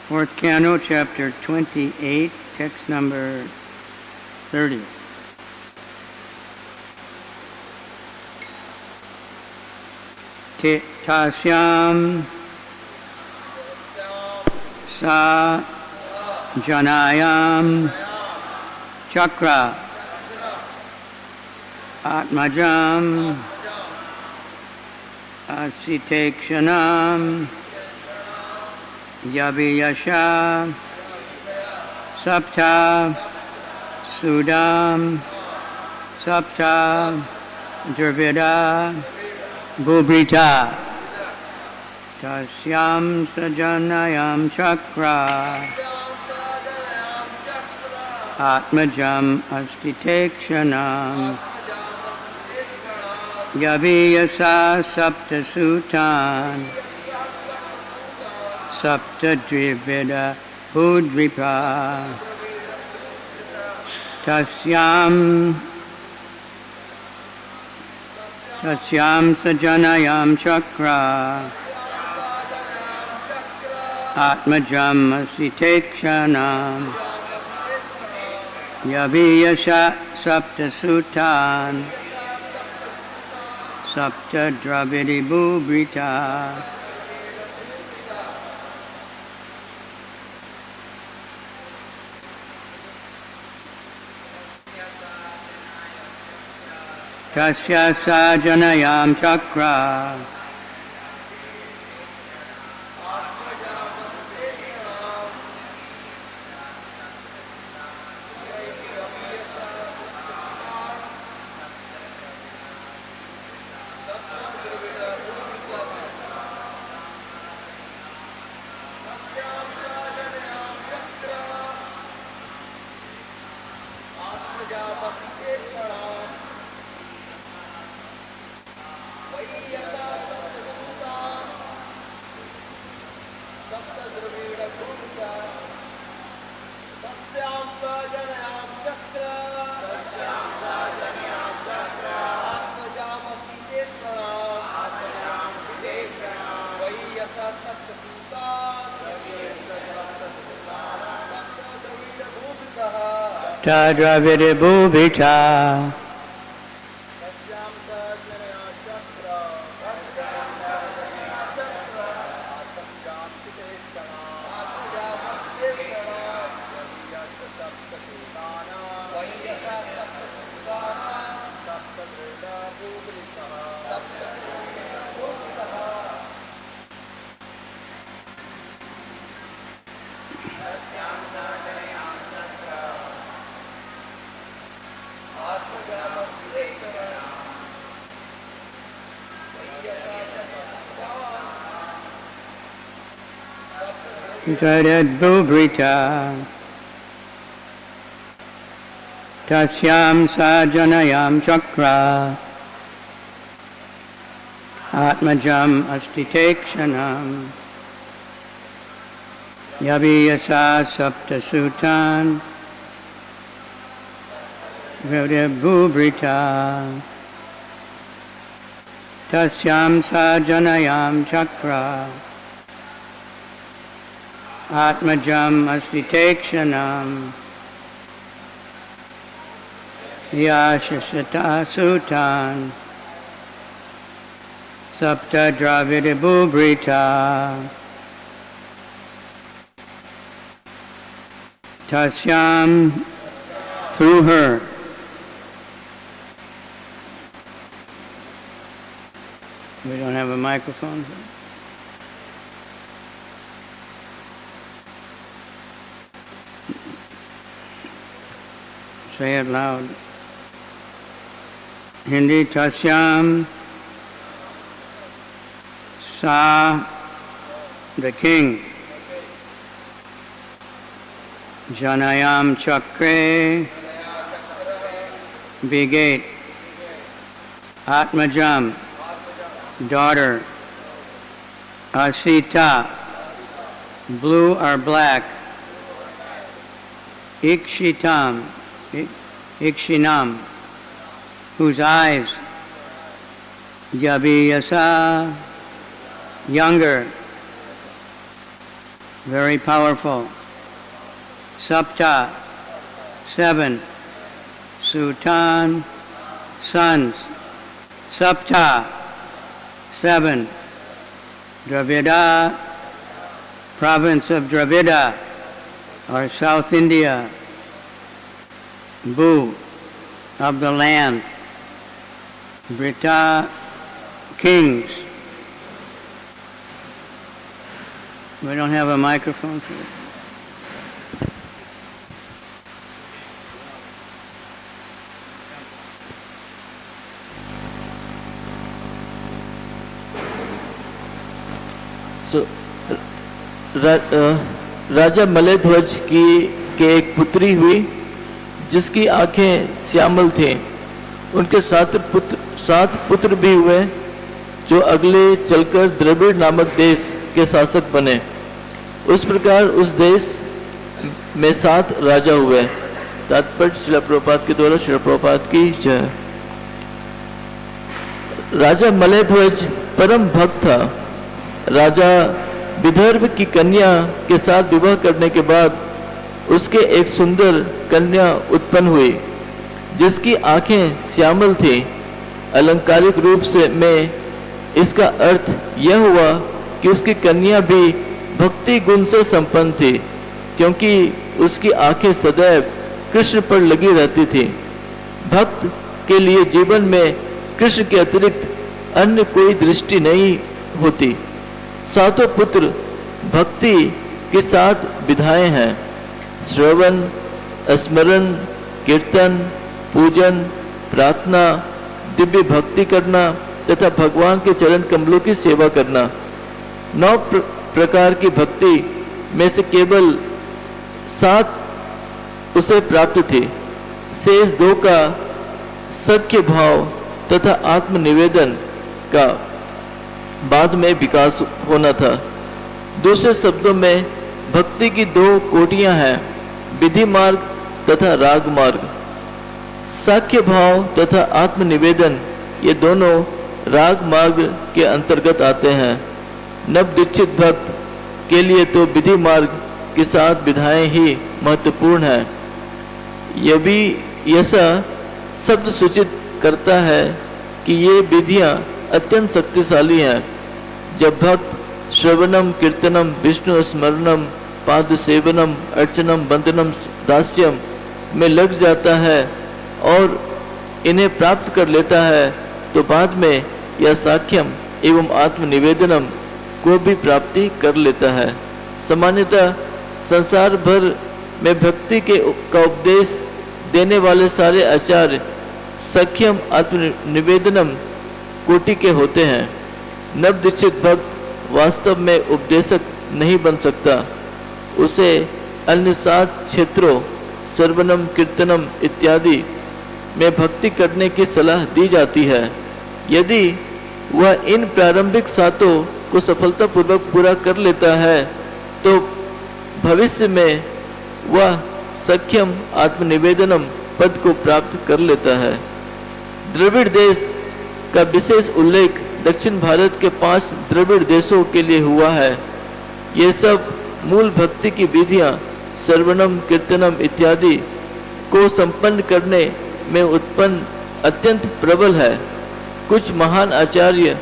Fourth Canto, Chapter 28, text number 30. Tasyam sa janayam chakra atmajam asitekshanam yaviyasha sapta sudam sapta dravida bhubrita tasyam sajanayam chakra atmajam astitekshanam yaviyasa sapta sutan sapta drivida bhudripa tasyam sajanayam chakra atmajam asitekshanam yaviyasha sapta sutan sapta dravidi bhubrita tasya sajanayam chakra Dravida bhubrita Dravida bhubrita tasyam sajanayam chakra atmajam astitekshanam yaviyasa sapta sutan dravida bhubrita tasyam sajanayam chakra atmajam astitekshanam yashasata sutan sapta dravida bhubrita tasyam through her we don't have a microphone. Say it loud. Hindi tasyam sa the king janayam chakre beget atmajam daughter asita blue or black Ikshinam, whose eyes, Yaviyasa, younger, very powerful. Sapta, 7. Sutan, sons. Sapta, 7. Dravida, province of Dravida, or South India. Bhu, of the land. Brita, kings. We don't have a microphone for it. So, राजा मलयध्वज के एक पुत्री हुई जिसकी आंखें श्यामल थीं। उनके 7 पुत्र भी हुए जो अगले चलकर द्रविड़ नामक देश के शासक बने। उस प्रकार उस देश में 7 राजा हुए। तात्पर्य श्रील प्रभुपाद के द्वारा श्रील प्रभुपाद की जय। राजा मलयध्वज परम भक्त था। राजा विदर्भ की कन्या के साथ विवाह करने के बाद उसके एक सुंदर कन्या उत्पन्न हुई जिसकी आंखें श्यामल थी। अलंकारिक रूप से में इसका अर्थ यह हुआ कि उसकी कन्या भी भक्ति गुण से संपन्न थी, क्योंकि उसकी आंखें सदैव कृष्ण पर लगी रहती थी। भक्त के लिए जीवन में कृष्ण के अतिरिक्त अन्य कोई दृष्टि नहीं होती। 7 पुत्र भक्ति के साथ विधाएं हैं। श्रवण, स्मरण, कीर्तन, पूजन, प्रार्थना, दिव्य भक्ति करना तथा भगवान के चरण कमलों की सेवा करना। 9 प्रकार की भक्ति में से केवल 7 उसे प्राप्त थी। शेष 2 का सख्य भाव तथा आत्मनिवेदन का बाद में विकास होना था। दूसरे शब्दों में भक्ति की 2 कोटियां हैं, विधि मार्ग तथा राग मार्ग। साख्य भाव तथा आत्मनिवेदन ये दोनों राग मार्ग के अंतर्गत आते हैं। नवदीक्षित भक्त के लिए तो विधि मार्ग के साथ विधाएं ही महत्वपूर्ण है। यह भी ऐसा शब्द सूचित करता है कि ये विधियां अत्यंत शक्तिशाली हैं। जब भक्त श्रवणम, कीर्तनम, विष्णु स्मरणम, पाद सेवनम, अर्चनम, वंदनम, दास्यम में लग जाता है और इन्हें प्राप्त कर लेता है तो बाद में यह साख्यम एवं आत्मनिवेदनम को भी प्राप्ति कर लेता है। सामान्यतः संसार भर में भक्ति का उपदेश देने वाले सारे आचार्य सख्यम आत्मनिवेदनम कोटि के होते हैं। नवदीक्षित भक्त वास्तव में उपदेशक नहीं बन सकता। उसे अन्य 7 क्षेत्रों श्रवणम, कीर्तनम इत्यादि में भक्ति करने की सलाह दी जाती है। यदि वह इन प्रारंभिक 7 को सफलतापूर्वक पूरा कर लेता है तो भविष्य में वह सख्यम आत्मनिवेदनम पद को प्राप्त कर लेता है। द्रविड़ देश का विशेष उल्लेख दक्षिण भारत के 5 द्रविड़ देशों के लिए हुआ है। ये सब मूल भक्ति की विधियां श्रवणम, कीर्तनम इत्यादि को संपन्न करने में उत्पन्न अत्यंत प्रबल है। कुछ महान आचार्य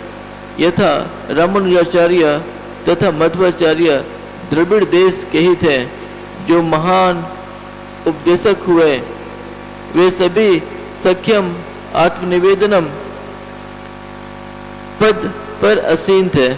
यथा रामानुजाचार्य तथा मध्वाचार्य द्रविड़ देश के ही थे जो महान उपदेशक हुए। वे सभी सख्यम आत्मनिवेदनम पद पर आसीन थे।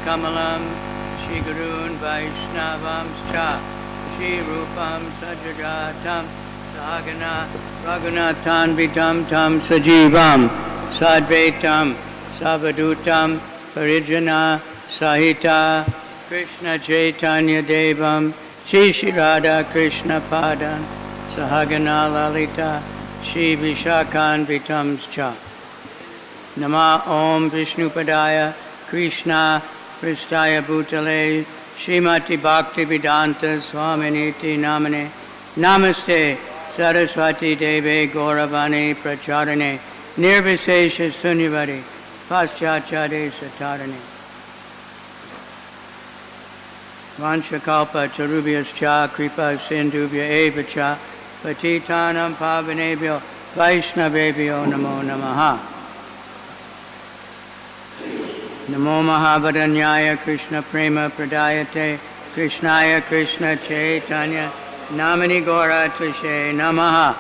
Kamalam, Shri Gurun Vaishnavam Cha, Shri Rupam Sajagatam, Sahagana Raghunathan Vitam Tam Sajivam, Sadvaitam, Savadutam, Parijana Sahita, Krishna Chaitanya Devam, Shri Shri Radha Krishna Padan Sahagana Lalita Shri Vishakan Vitamscha Nama Om Vishnupadaya Krishna Pristaya Bhutale Srimati Bhakti Vedanta Swaminiti Namane Namaste Saraswati Deve Gauravani Pracharane Nirvisesha Sunyavari Paschachade Satarane Vanchakalpa Charubhyascha Kripa Sindhubhya Evacha Patitanam Pavanebhyo Vaishnavebhyo Namo Namaha Namo Mahabharanyaya Krishna Prema Pradayate Krishnaya Krishna Chaitanya Namani Gora Tvishe Namaha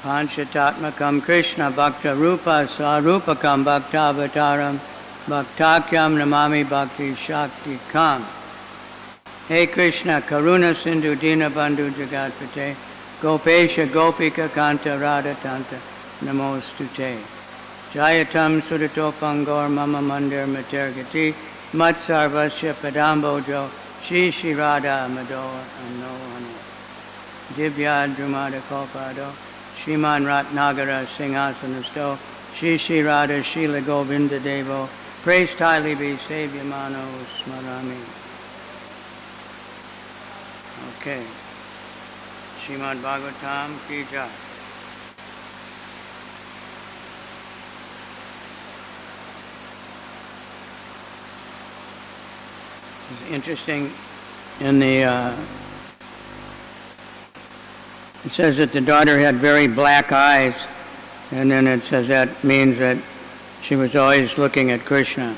Panchatatmakam Krishna Bhakta Rupa Sarupakam Bhaktavataram Bhaktakyam Namami Bhakti Shakti Kam Hey Krishna Karuna Sindhu Dina Bandhu Jagatpate Gopesha Gopika Kanta Radha Tanta Namostute Jayatam Sudatopangor Mama Mandir Matergati Mat Sarvasya Padambojo Shri Shri Radha Madoa Anohana Divya Drumada Kopado Shriman Ratnagara Singhasanastho Shri Shri Radha Shila Govinda Devo Praised highly be Savyamano Smarami. Okay. Srimad Bhagavatam Ki Jai. It's interesting in the it says that the daughter had very black eyes, and then it says that means that she was always looking at Krishna.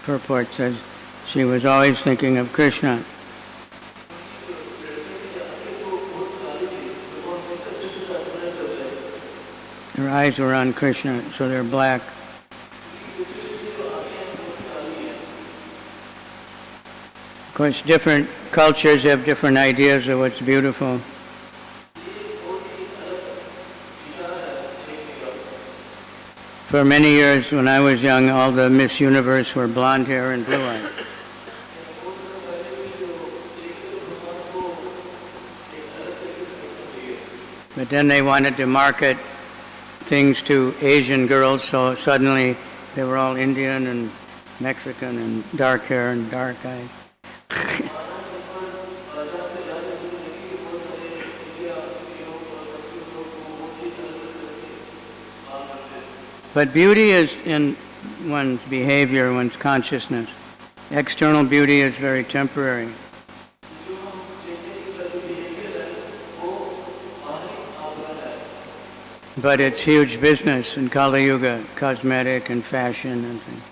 Purport says she was always thinking of Krishna. Her eyes were on Krishna, so they're black. Of course, different cultures have different ideas of what's beautiful. For many years, when I was young, all the Miss Universe were blonde hair and blue eyes. But then they wanted to market things to Asian girls, so suddenly they were all Indian and Mexican and dark hair and dark eyes. But beauty is in one's behavior, one's consciousness. External beauty is very temporary. But it's huge business in Kali Yuga, cosmetic and fashion and things.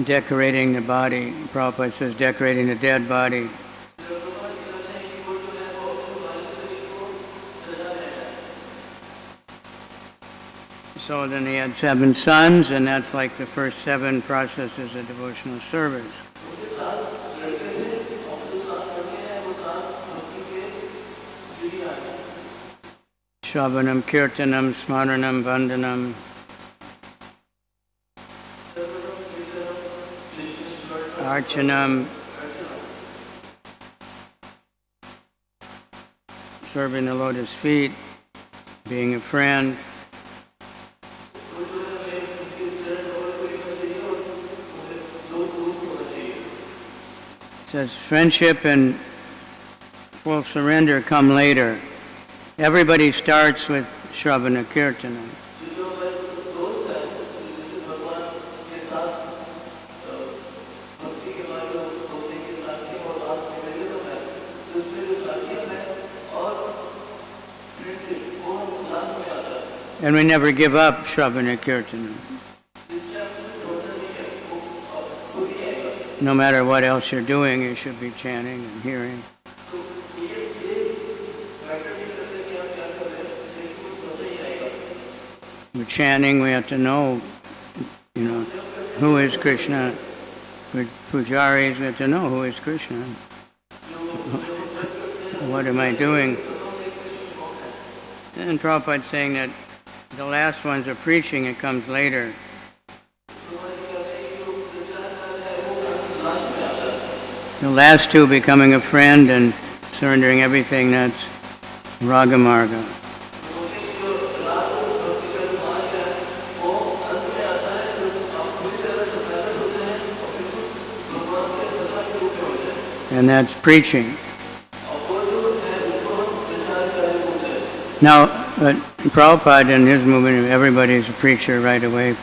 Decorating the body. Prabhupada says decorating the dead body. So then he had 7 sons, and that's like the first 7 processes of devotional service. Shravanam, Kirtanam, Smaranam, Vandanam. Archanam, serving the lotus feet, being a friend. It says friendship and full surrender come later. Everybody starts with Shravana Kirtana. And we never give up Shravana Kirtana. No matter what else you're doing, you should be chanting and hearing. We're chanting, we have to know, who is Krishna. With pujaris, we have to know who is Krishna. What am I doing? And Prabhupada's saying that the last ones are preaching, it comes later. The last two, becoming a friend and surrendering everything, that's Ragamarga. And that's preaching. Now, Prabhupada in his movement, everybody's a preacher right away.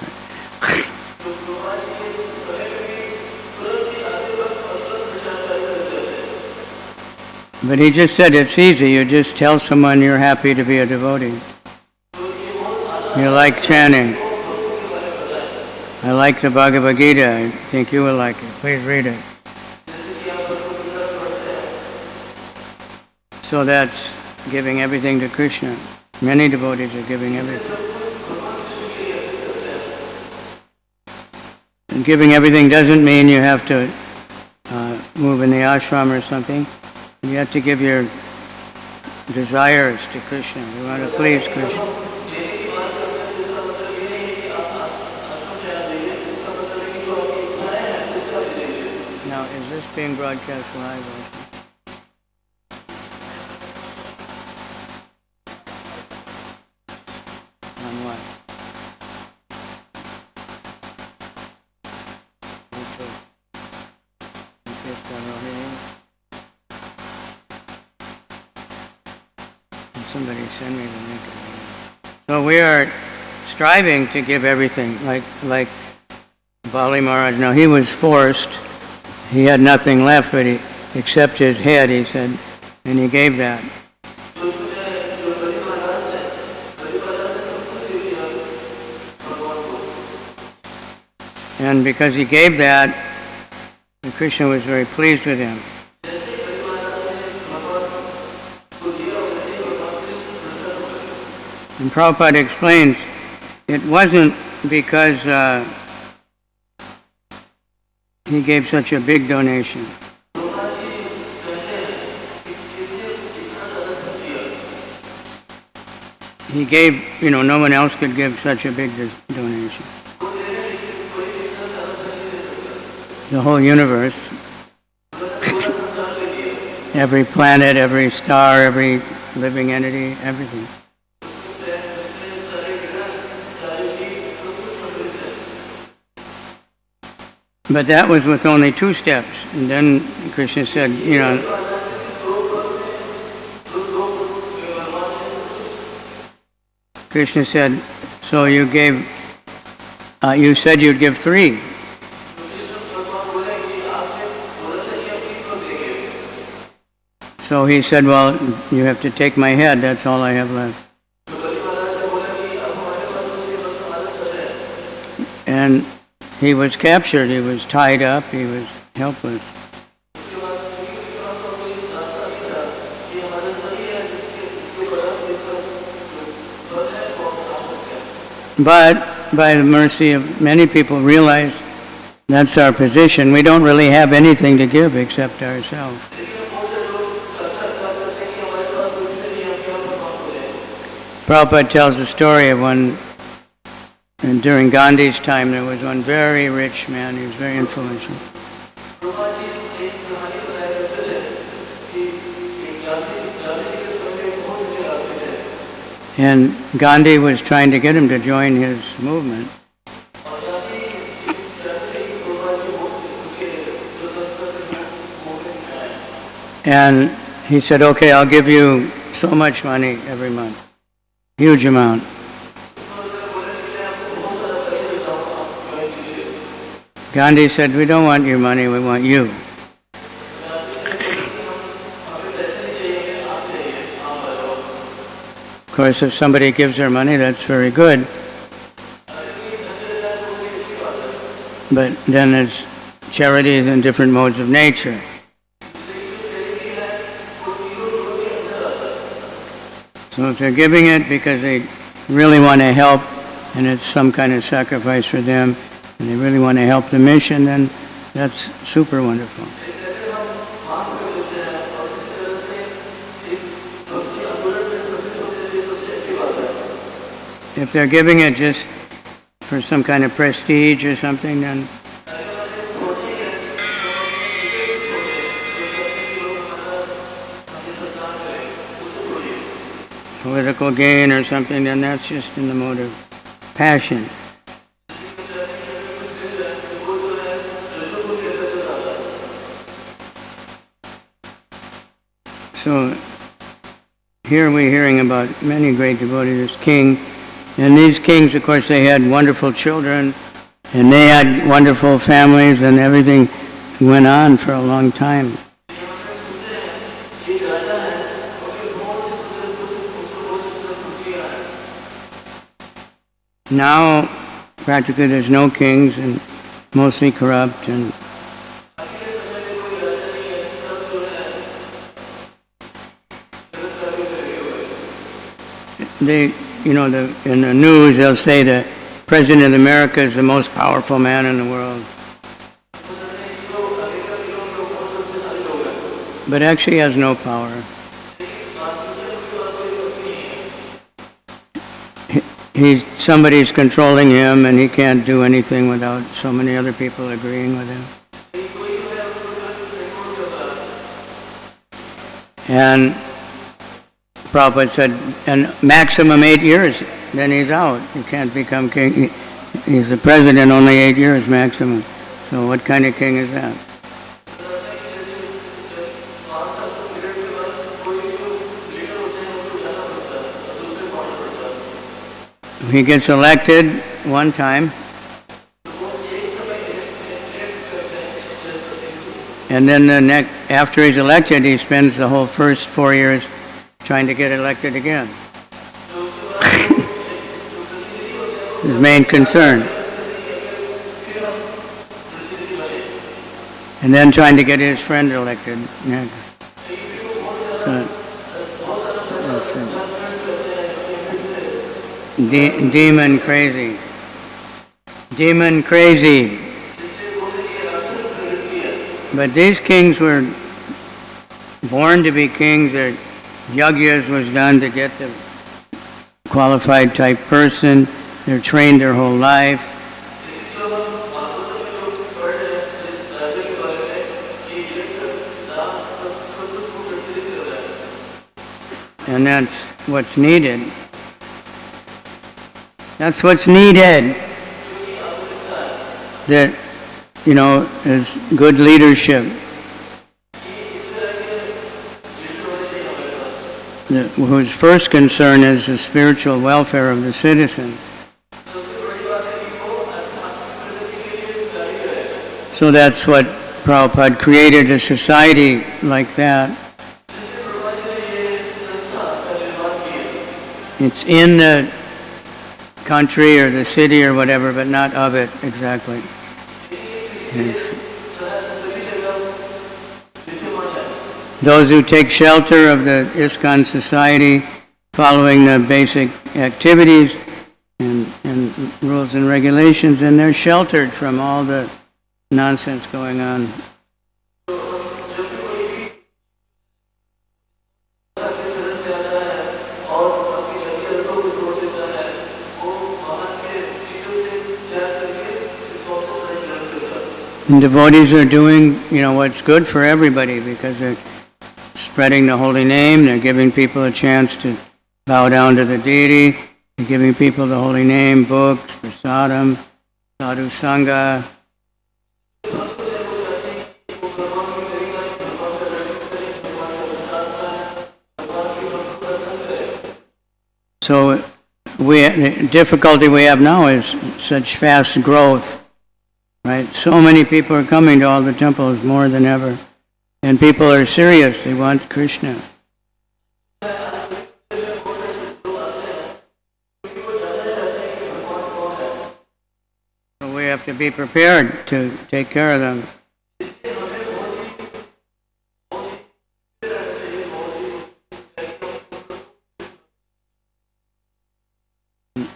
But he just said it's easy. You just tell someone you're happy to be a devotee. You like chanting. I like the Bhagavad Gita. I think you will like it. Please read it. So that's giving everything to Krishna. Many devotees are giving everything. And giving everything doesn't mean you have to move in the ashram or something. You have to give your desires to Krishna. You want to please Krishna. Now, is this being broadcast live also? On what? ISKCON Rohini. Somebody send me the link. So we are striving to give everything, like Bali Maharaj. Now he was forced. He had nothing left, but he, except his head, he said, and he gave that. And because he gave that, Krishna was very pleased with him. And Prabhupada explains, it wasn't because he gave such a big donation. He gave, no one else could give such a big donation. The whole universe, every planet, every star, every living entity, everything. But that was with only 2 steps. And then Krishna said, Krishna said, so you said you'd give 3. So he said, well, you have to take my head, that's all I have left. And he was captured, he was tied up, he was helpless. But by the mercy of many people realize that's our position. We don't really have anything to give except ourselves. Prabhupada tells the story of one. And during Gandhi's time, there was one very rich man. He was very influential. And Gandhi was trying to get him to join his movement. And he said, okay, I'll give you so much money every month. Huge amount. Gandhi said, we don't want your money, we want you. Of course, if somebody gives their money, that's very good. But then it's charities in different modes of nature. So if they're giving it because they really want to help, and it's some kind of sacrifice for them, and they really want to help the mission, then that's super wonderful. If they're giving it just for some kind of prestige or something, then political gain or something, then that's just in the mode of passion. So here we're hearing about many great devotees, this king, and these kings, of course, they had wonderful children, and they had wonderful families, and everything went on for a long time. Now, practically, there's no kings, and mostly corrupt, and they, in the news, they'll say the President of America is the most powerful man in the world. But actually he has no power. Somebody's controlling him, and he can't do anything without so many other people agreeing with him. And Prabhupada said, and maximum 8 years, then he's out. You can't become king. He's the president only 8 years maximum. So what kind of king is that? He gets elected one time, and then after he's elected, he spends the whole first 4 years trying to get elected again. His main concern. And then trying to get his friend elected next. So, demon crazy. Demon crazy. But these kings were born to be kings. Their yajnas was done to get the qualified type person. They're trained their whole life. And that's what's needed. That's what's needed. That, is good leadership. Whose first concern is the spiritual welfare of the citizens. So that's what Prabhupada created, a society like that. It's in the country or the city or whatever, but not of it exactly. Those who take shelter of the ISKCON society, following the basic activities and rules and regulations, and they're sheltered from all the nonsense going on. And devotees are doing, what's good for everybody, because they're spreading the holy name, they're giving people a chance to bow down to the deity, they're giving people the holy name, books, prasadam, sadhu sangha. So the difficulty we have now is such fast growth. Right? So many people are coming to all the temples more than ever. And people are serious. They want Krishna. So we have to be prepared to take care of them.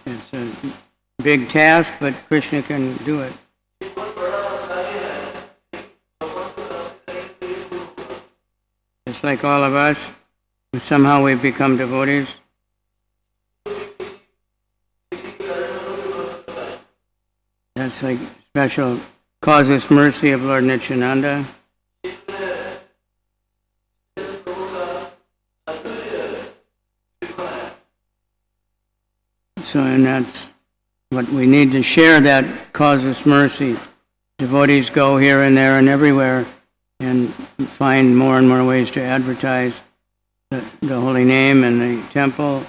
It's a big task, but Krishna can do it. Just like all of us, somehow we've become devotees. It's like special causeless mercy of Lord Nityananda. So, and that's what we need to share, that causeless mercy. Devotees go here and there and everywhere and find more and more ways to advertise the holy name and the temple.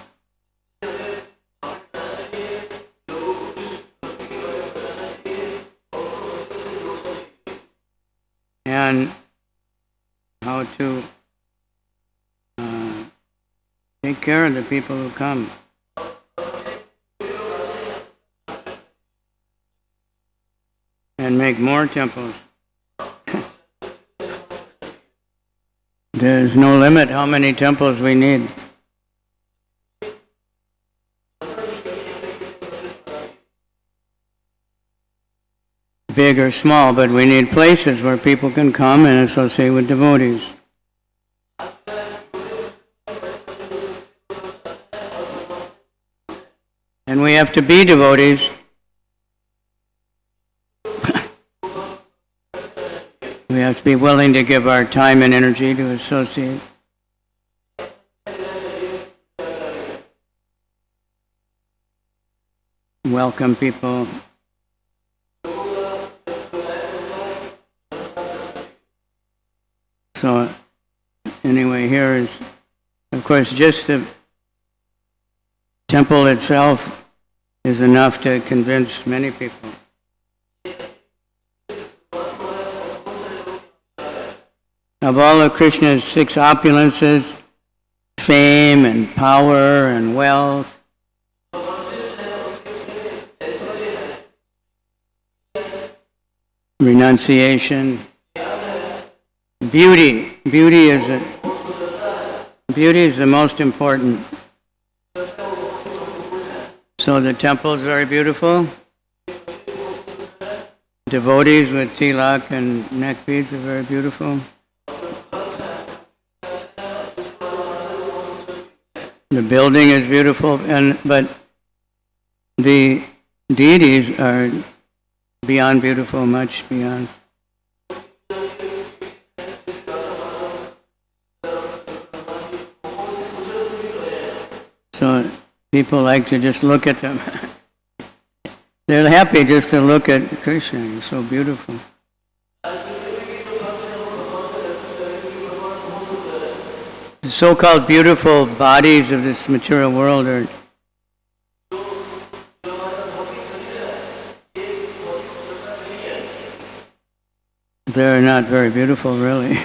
And how to take care of the people who come. And make more temples. There's no limit how many temples we need. Big or small, but we need places where people can come and associate with devotees. And we have to be devotees. We have to be willing to give our time and energy to associate. Welcome people. So, anyway, here is, of course, just the temple itself is enough to convince many people. Of all of Krishna's 6 opulences, fame and power and wealth, renunciation, beauty. Beauty is the most important. So the temple is very beautiful. Devotees with tilak and neck beads are very beautiful. The building is beautiful, but the deities are beyond beautiful, much beyond. So people like to just look at them. They're happy just to look at Krishna. He's so beautiful. The so-called beautiful bodies of this material world are they're not very beautiful, really.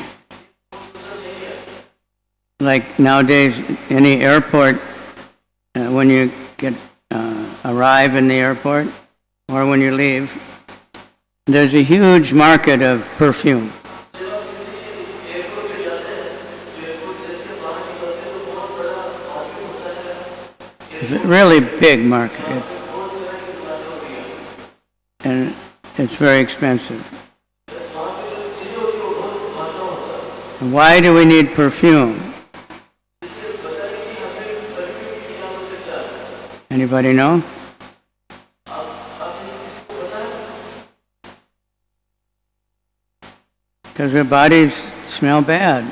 Like nowadays, any airport, when you arrive in the airport or when you leave, there's a huge market of perfume. It's a really big market. It's very expensive. Why do we need perfume? Anybody know? Because their bodies smell bad.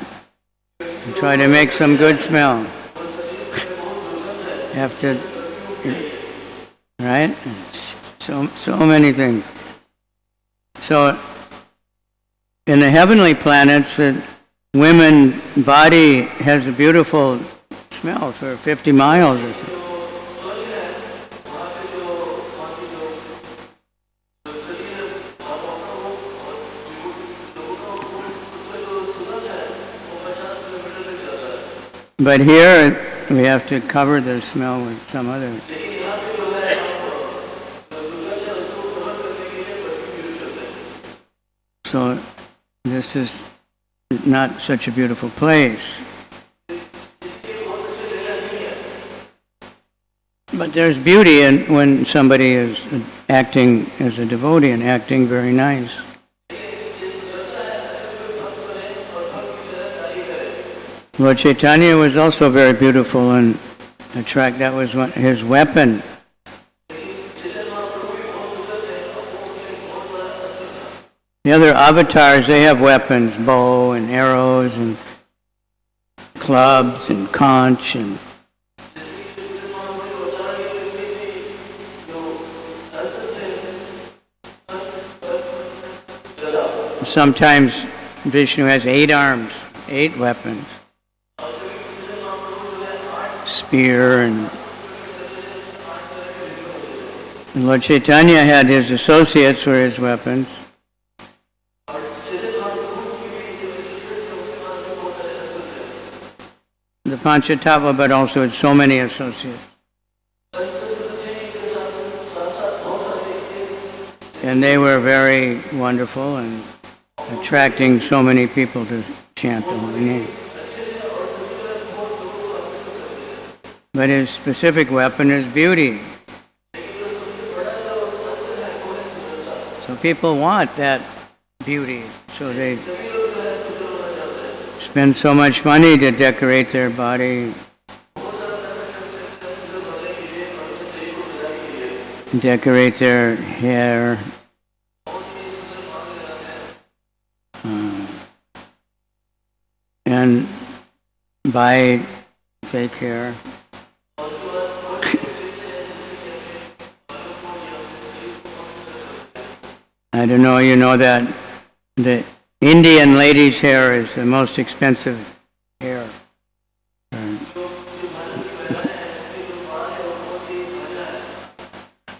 We try to make some good smell. You have to, right? So many things. So in the heavenly planets, the women's body has a beautiful smell for 50 miles or so. But here, we have to cover the smell with some other. So this is not such a beautiful place. But there's beauty in when somebody is acting as a devotee and acting very nice. Lord Chaitanya was also very beautiful and that was his weapon. The other avatars, they have weapons, bow and arrows and clubs and conch and sometimes Vishnu has 8 arms, 8 weapons. Spear and Lord Chaitanya had his associates were his weapons. The Panchatattva, but also had so many associates. And they were very wonderful and attracting so many people to chant the holy name. But his specific weapon is beauty. So people want that beauty, so they spend so much money to decorate their body, decorate their hair, and buy fake hair. I don't know, you know that the Indian lady's hair is the most expensive hair.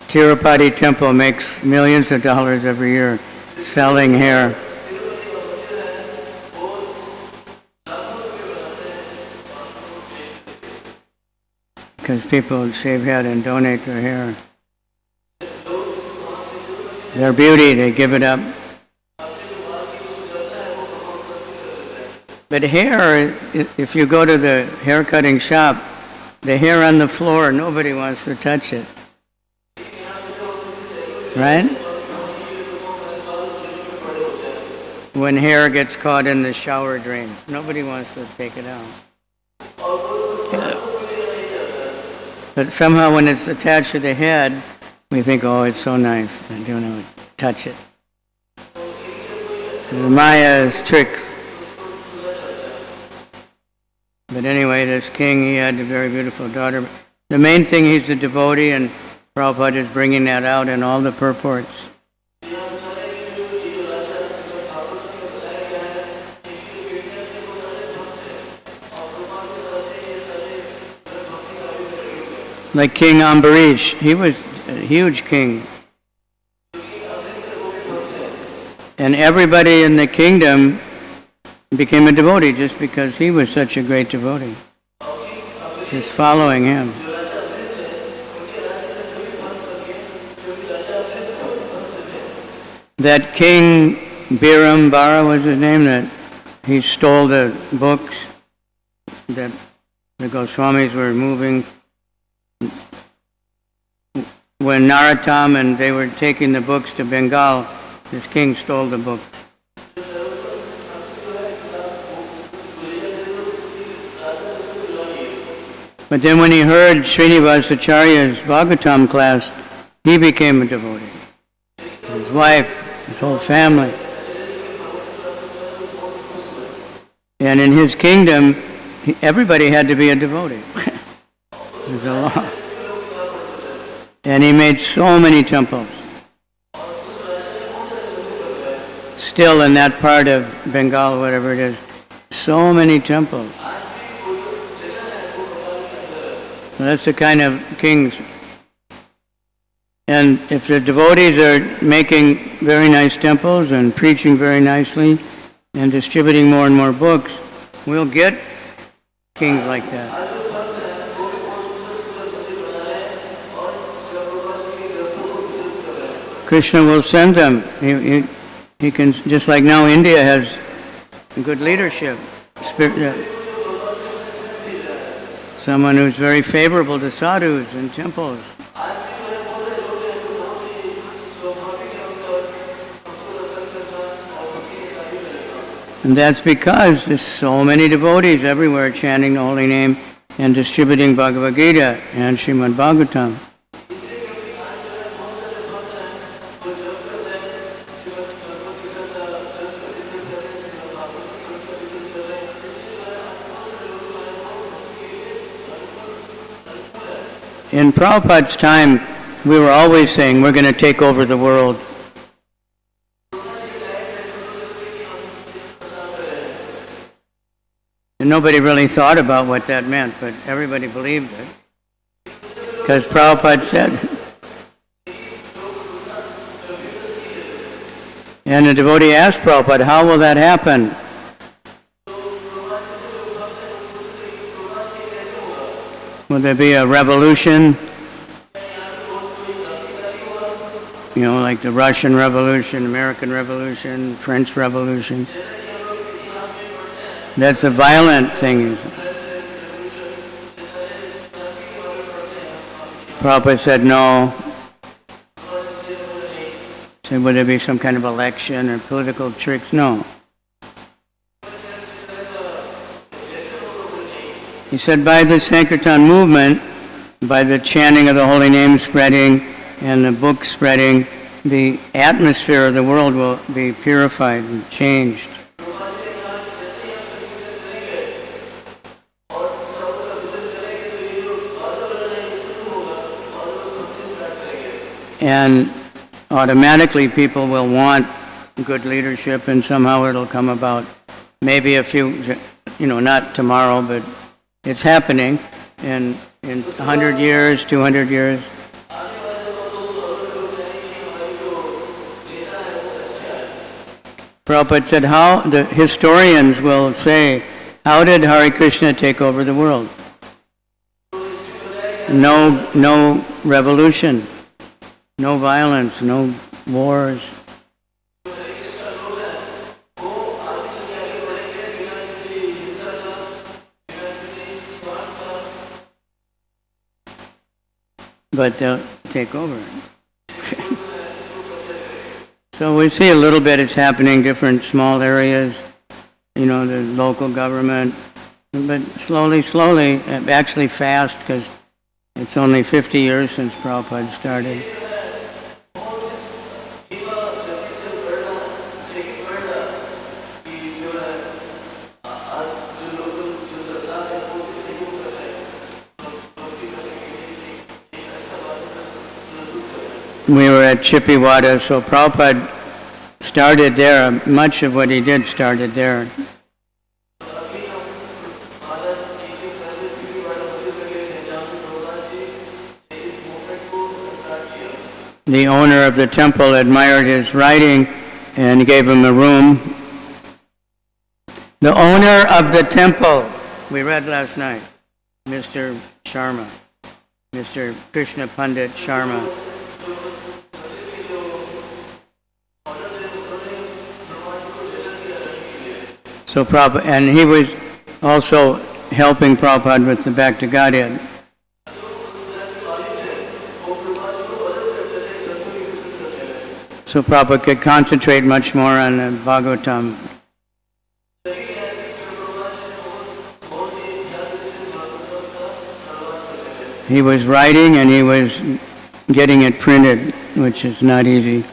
Tirupati temple makes millions of dollars every year selling hair. Because people shave head and donate their hair. Their beauty, they give it up. But hair, if you go to the hair cutting shop, the hair on the floor, nobody wants to touch it. Right? When hair gets caught in the shower drain, nobody wants to take it out. But somehow when it's attached to the head, we think, oh, it's so nice. I don't know, touch it. Maya's tricks. But anyway, this king, he had a very beautiful daughter. The main thing, he's a devotee, and Prabhupada is bringing that out in all the purports. Like King Ambarish, he was a huge king. And everybody in the kingdom became a devotee just because he was such a great devotee. Just following him. That King Birambara was his name, that he stole the books that the Goswamis were moving. When Narottam and they were taking the books to Bengal, this king stole the books. But then when he heard Srinivasacharya's Bhagavatam class, he became a devotee. His wife, his whole family. And in his kingdom, everybody had to be a devotee. There's a law. And he made so many temples. Still in that part of Bengal, whatever it is, so many temples. Well, that's the kind of kings. And if the devotees are making very nice temples and preaching very nicely and distributing more and more books, we'll get kings like that. Krishna will send them. He can, just like now India has good leadership. Someone who's very favorable to sadhus and temples. And that's because there's so many devotees everywhere chanting the holy name and distributing Bhagavad Gita and Srimad Bhagavatam. In Prabhupada's time, we were always saying we're going to take over the world. And nobody really thought about what that meant, but everybody believed it. Because Prabhupada said. And the devotee asked Prabhupada, how will that happen? Will there be a revolution? You know, like the Russian Revolution, American Revolution, French Revolution. That's a violent thing. Prabhupada said no. He said, would there be some kind of election or political tricks? No. He said by the Sankirtan movement, by the chanting of the holy name spreading and the book spreading, the atmosphere of the world will be purified and changed. And automatically people will want good leadership, and somehow it'll come about. Maybe a few, not tomorrow, but it's happening in 100 years, 200 years. Prabhupada said, how the historians will say, how did Hare Krishna take over the world? No revolution, no violence, no wars. But they'll take over. So we see a little bit it's happening, different small areas, the local government, but slowly, actually fast, because it's only 50 years since Prabhupada started. We were at Chippiwada, so Prabhupada started there. Much of what he did started there. The owner of the temple admired his writing and gave him a room. The owner of the temple, we read last night, Mr. Sharma, Mr. Krishna Pandit Sharma. So Prabhupada, and he was also helping Prabhupada with the Back to Godhead. So Prabhupada could concentrate much more on the Bhagavatam. He was writing and he was getting it printed, which is not easy.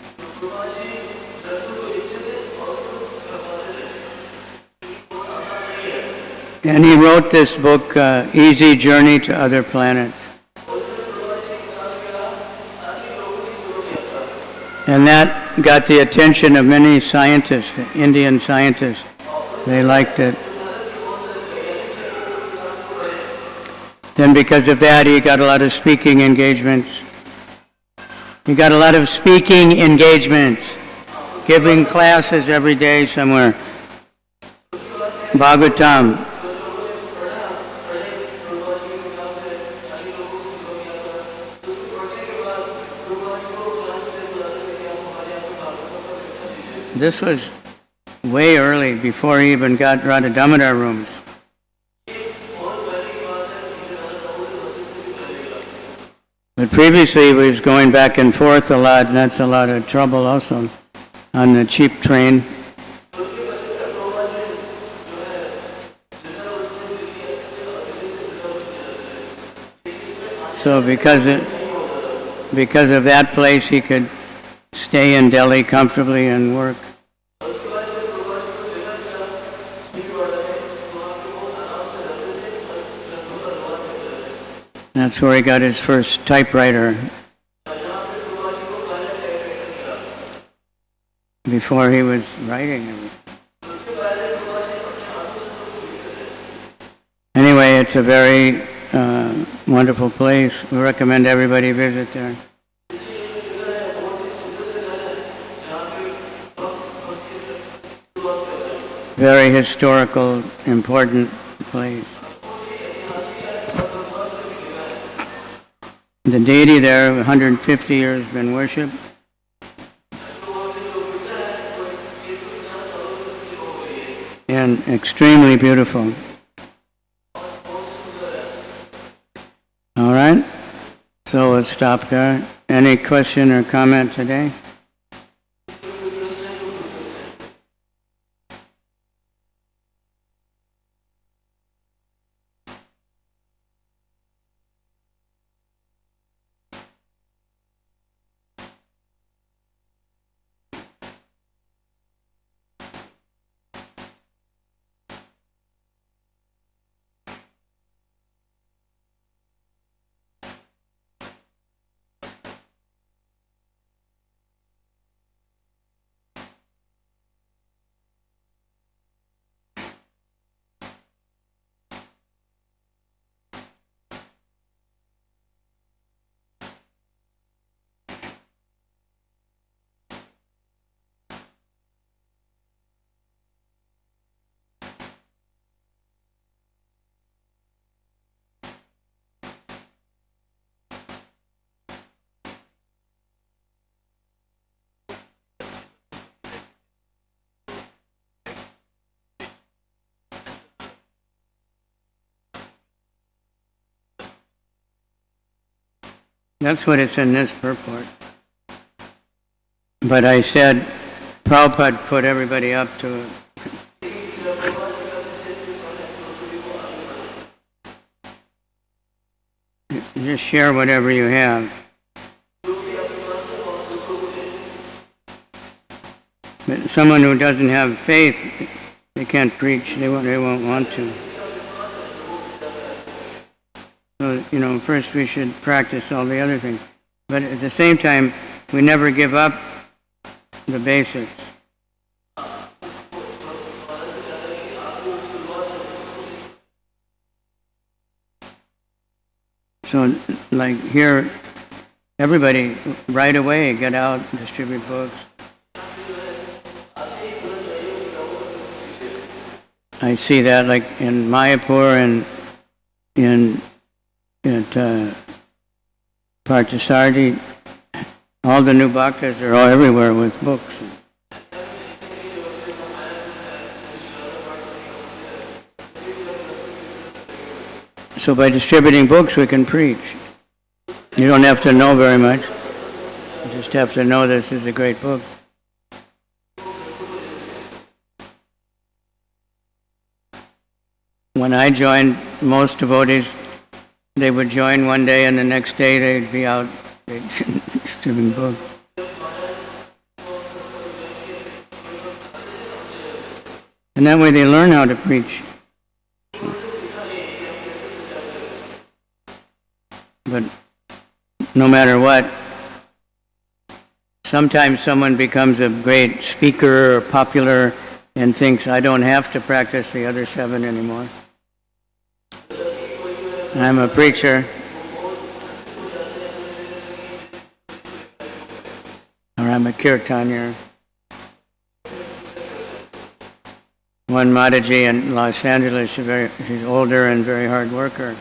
And he wrote this book, Easy Journey to Other Planets. And that got the attention of many scientists, Indian scientists. They liked it. Then because of that, he got a lot of speaking engagements. Giving classes every day somewhere. Bhagavatam. This was way early, before he even got Radha Damodar rooms. But previously he was going back and forth a lot, and that's a lot of trouble also on the cheap train. So because of that place, he could stay in Delhi comfortably and work. That's where he got his first typewriter. Before he was writing everything. Anyway, it's a very wonderful place. We recommend everybody visit there. Very historical, important place. The deity there, 150 years been worshipped. And extremely beautiful. All right, so we'll stop there. Any question or comment today? That's what it's in this purport. But I said, Prabhupada put everybody up to it. Just share whatever you have. But someone who doesn't have faith, they can't preach, they won't want to. So, first we should practice all the other things. But at the same time, we never give up the basics. So, like here, everybody right away get out, distribute books. I see that like in Mayapur and at Parthasarthi, all the new bhaktas are all everywhere with books. So by distributing books, we can preach. You don't have to know very much. You just have to know this is a great book. When I joined, most devotees, they would join one day and the next day they'd be out distributing books. And that way they learn how to preach. But no matter what, sometimes someone becomes a great speaker or popular and thinks, I don't have to practice the other 7 anymore. I'm a preacher. Or I'm a kirtanier. One Mataji in Los Angeles, she's older and very hard worker.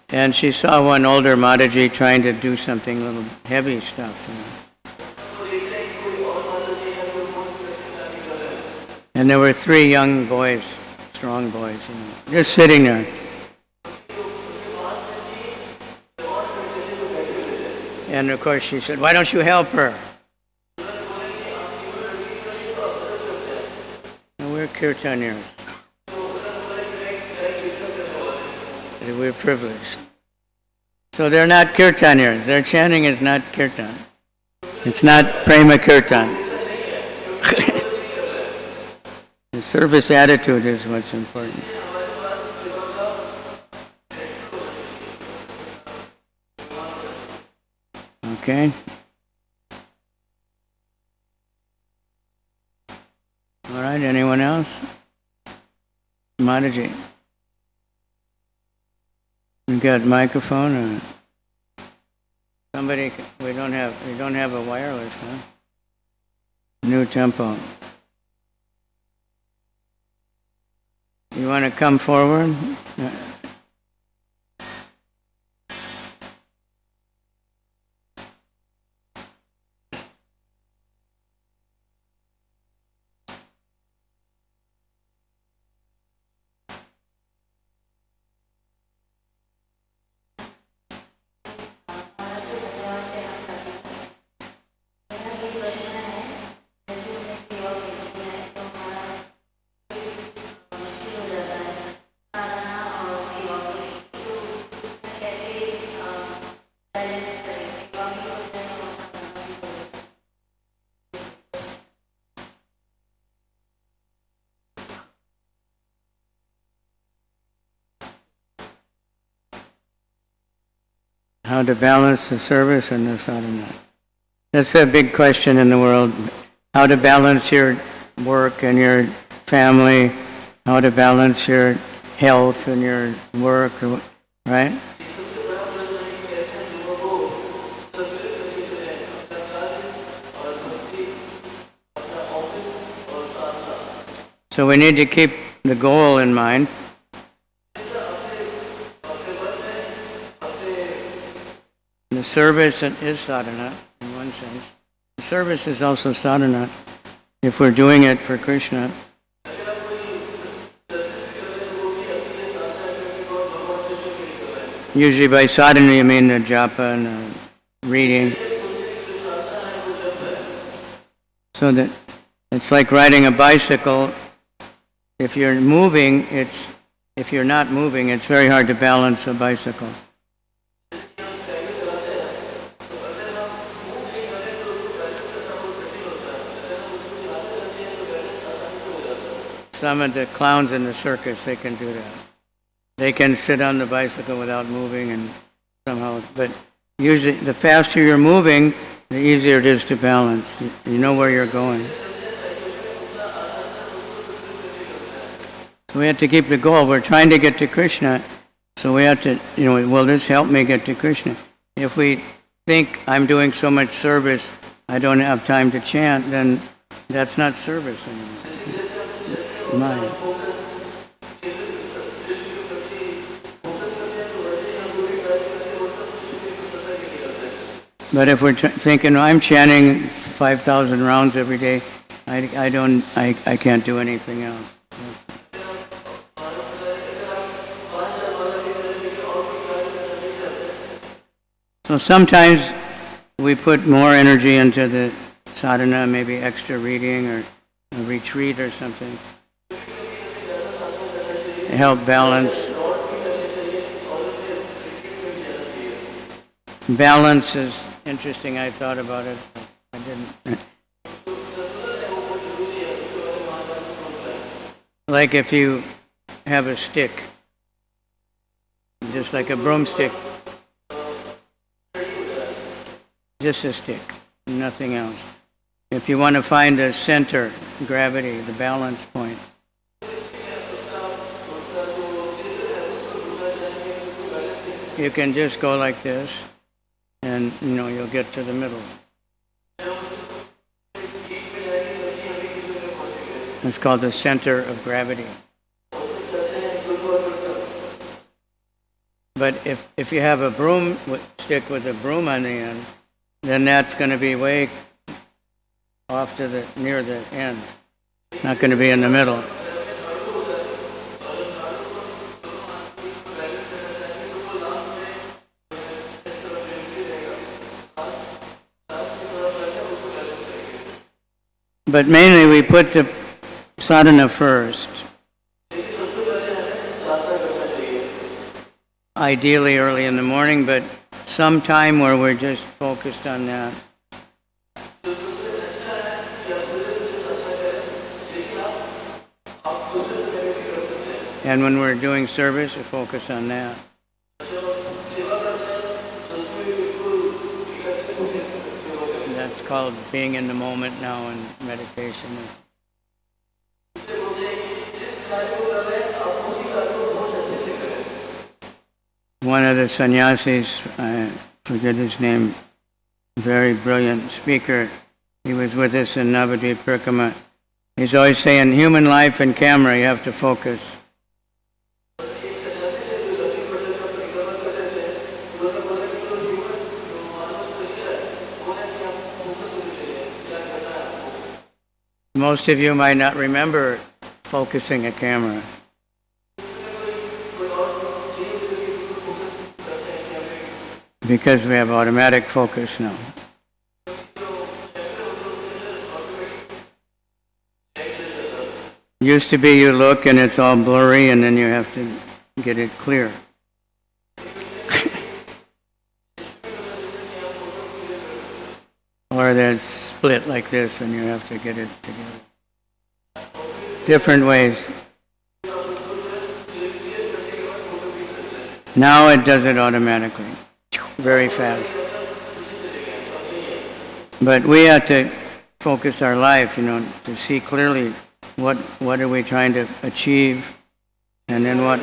And she saw one older Mataji trying to do something a little heavy stuff. And there were 3 young boys, strong boys, just sitting there. And of course she said, why don't you help her? And we're kirtaniers. We're privileged. So they're not kirtaniers. Their chanting is not kirtan. It's not prema kirtan. The service attitude is what's important. Okay? All right, anyone else? Mataji. You got microphone or somebody? We don't have a wireless, huh? New tempo. You want to come forward? How to balance the service and the sadhana. That's a big question in the world. How to balance your work and your family, how to balance your health and your work, right? So we need to keep the goal in mind. The service is sadhana, in one sense. The service is also sadhana, if we're doing it for Krishna. Usually by sadhana you mean the japa and the reading. So that it's like riding a bicycle. If you're moving, if you're not moving, it's very hard to balance a bicycle. Some of the clowns in the circus, they can do that. They can sit on the bicycle without moving and somehow, but usually the faster you're moving, the easier it is to balance. You know where you're going. So we have to keep the goal. We're trying to get to Krishna, so we have to, will this help me get to Krishna? If we think I'm doing so much service, I don't have time to chant, then that's not service anymore. Mind. But if we're thinking, I'm chanting 5,000 rounds every day, I can't do anything else. So sometimes we put more energy into the sadhana, maybe extra reading or a retreat or something. Help balance. Balance is interesting. I thought about it. I didn't. Like if you have a stick, just like a broomstick, just a stick, nothing else. If you want to find the center, gravity, the balance point, you can just go like this, and you'll get to the middle. It's called the center of gravity. But if you have a broomstick with a broom on the end, then that's going to be way off to near the end. It's not going to be in the middle. But mainly we put the sadhana first. Ideally early in the morning, but some time where we're just focused on that. And when we're doing service, we focus on that. That's called being in the moment now in meditation. One of the sannyasis, I forget his name, very brilliant speaker, he was with us in Navadvip Parikrama. He's always saying, human life and camera, you have to focus. Most of you might not remember focusing a camera. Because we have automatic focus now. Used to be you look and it's all blurry and then you have to get it clear. Or there's split like this and you have to get it together. Different ways. Now it does it automatically. Very fast. But we have to focus our life, to see clearly what are we trying to achieve, and then what,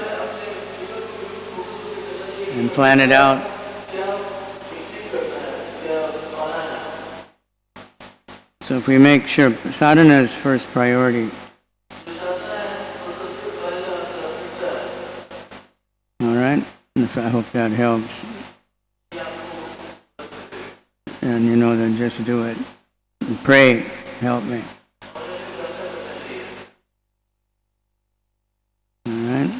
and plan it out. So if we make sure sadhana is first priority. All right? I hope that helps. And then just do it. And pray, help me. All right?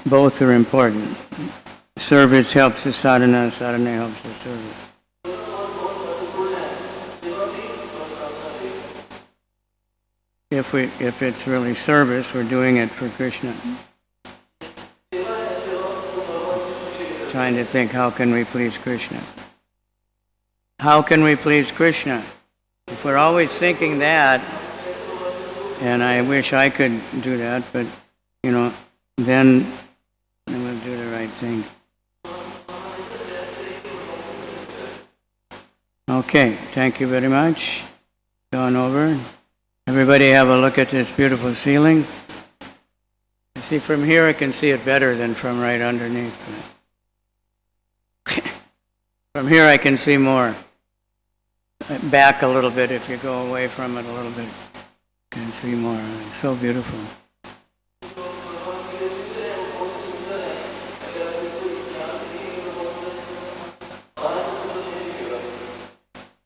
Both are important. Service helps the sadhana, sadhana helps the service. If it's really service, we're doing it for Krishna. Trying to think, how can we please Krishna? How can we please Krishna? If we're always thinking that, and I wish I could do that, but, then we'll do the right thing. Okay, thank you very much. Gone over. Everybody have a look at this beautiful ceiling. See, from here I can see it better than from right underneath. From here I can see more. Back a little bit, if you go away from it a little bit, you can see more. It's so beautiful.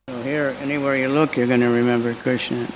So here, anywhere you look, you're going to remember Krishna.